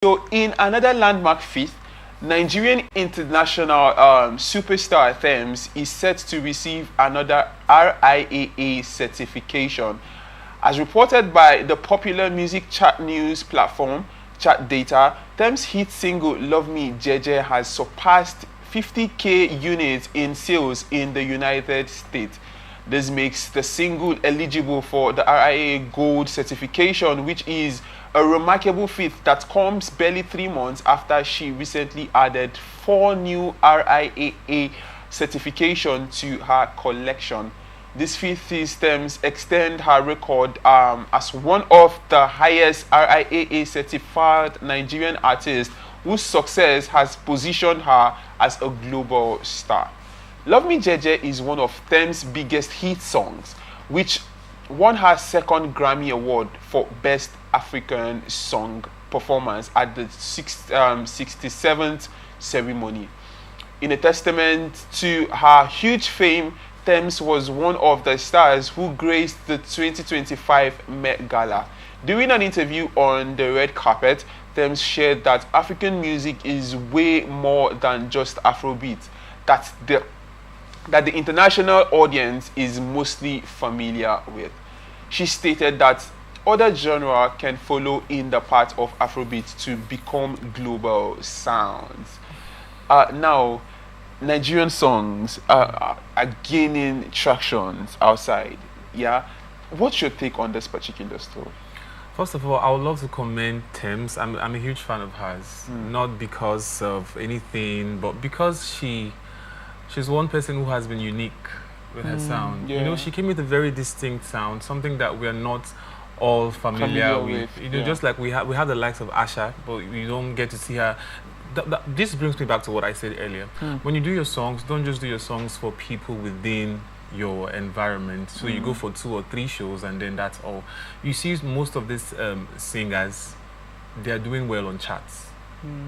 So, in another landmark feat, Nigerian international superstar Tems is set to receive another RIAA certification. As reported by the popular music chat news platform Chat Data, Tems' hit single Love Me Jeje has surpassed 50k units in sales in the United States. This makes the single eligible for the RIAA Gold certification, which is a remarkable feat that comes barely 3 months after she recently added 4 new RIAA certifications to her collection. This feat systems extend her record as one of the highest RIAA certified Nigerian artists whose success has positioned her as a global star. Love Me Jeje is one of Tems' biggest hit songs, which won her second Grammy Award for Best African Song Performance at the 67th ceremony. In a testament to her huge fame, Tems was one of the stars who graced the 2025 Met Gala. During an interview on the red carpet, Tems shared that African music is way more than just Afrobeat, that the international audience is mostly familiar with. She stated that other genres can follow in the path of Afrobeat to become global sounds. Now, Nigerian songs are gaining traction outside. Yeah, what's your take on this particular story? First of all, I would love to commend Tems. I'm a huge fan of hers, not because of anything, but because she's one person who has been unique with her sound. Yeah. You know, she came with a very distinct sound, something that we are not all familiar with. You know, yeah. just like we have the likes of Asha, but we don't get to see her. This brings me back to what I said earlier. When you do your songs, don't just do your songs for people within your environment. So you go for 2 or 3 shows and then that's all. You see most of these singers, they are doing well on charts.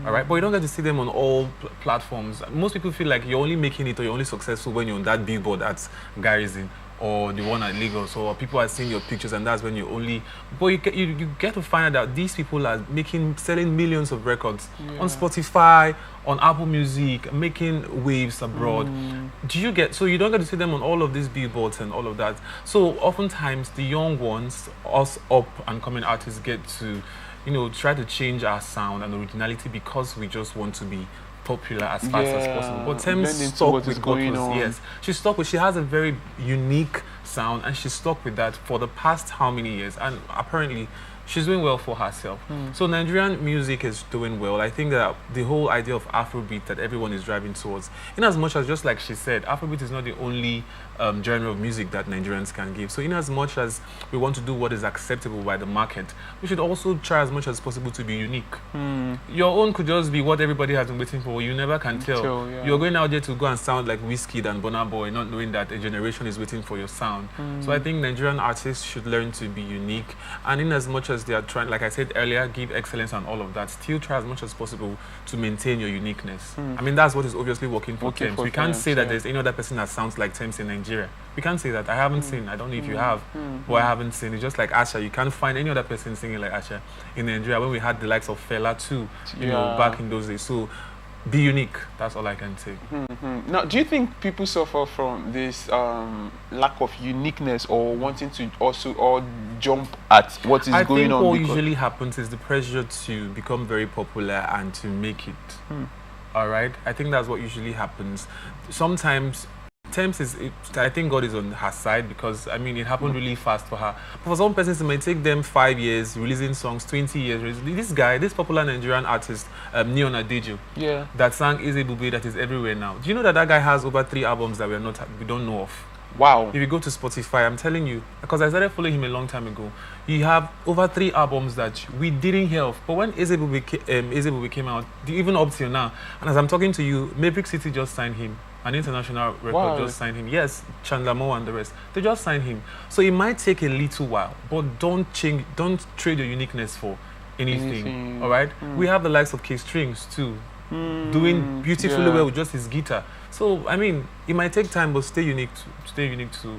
All right, but you don't get to see them on all platforms. Most people feel like you're only making it or you're only successful when you're on that billboard at Garrison or the one at Lagos, or people are seeing your pictures and that's when you only. But you get to find out that these people are selling millions of records on Spotify, on Apple Music, making waves abroad. Do you get, so you don't get to see them on all of these billboards and all of that. So oftentimes the young ones, us up and coming artists, get to, you know, try to change our sound and originality because we just want to be popular as fast as possible. But Tems stuck with what was, yes, she has a very unique sound and she stuck with that for the past how many years, and apparently she's doing well for herself. So Nigerian music is doing well. I think that the whole idea of Afrobeat that everyone is driving towards, in as much as, just like she said, Afrobeat is not the only genre of music that Nigerians can give. So in as much as we want to do what is acceptable by the market, we should also try as much as possible to be unique. Your own could just be what everybody has been waiting for. You never can tell. You're going out there to go and sound like Wizkid and Burna Boy, not knowing that a generation is waiting for your sound. So I think Nigerian artists should learn to be unique, and in as much as they are trying, like I said earlier, give excellence and all of that, still try as much as possible to maintain your uniqueness. I mean, that's what is obviously working for Tems. We can't say that there's any other person that sounds like Tems in Nigeria. We can't say that. I haven't seen, I don't know if you have, but I haven't seen. It's just like Asha. You can't find any other person singing like Asha in Nigeria when we had the likes of Fela too, you know, back in those days. So be unique. That's all I can say. Now, do you think people suffer from this lack of uniqueness or wanting to also all jump at what is going on? I think what usually happens is the pressure to become very popular and to make it. All right? I think that's what usually happens. Sometimes Tems I think God is on her side, because I mean it happened really fast for her. But for some persons it might take them 5 years releasing songs, 20 years. This popular Nigerian artist, Neon Adejo, that sang Easy Bube, that is everywhere now. Do you know that guy has over 3 albums that we don't know of? Wow. If you go to Spotify, I'm telling you, because I started following him a long time ago, he have over 3 albums that we didn't hear of. But when Easy Bube came out, even up till now, and as I'm talking to you, Maverick City just signed him. An international record just signed him. Yes, Chandler Moore and the rest. They just signed him. So it might take a little while, but don't trade your uniqueness for anything. All right? We have the likes of K Strings too, doing beautifully well with just his guitar. So I mean, it might take time, but stay unique to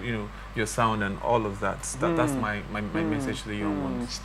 you know, your sound and all of that. That's my message to the young ones.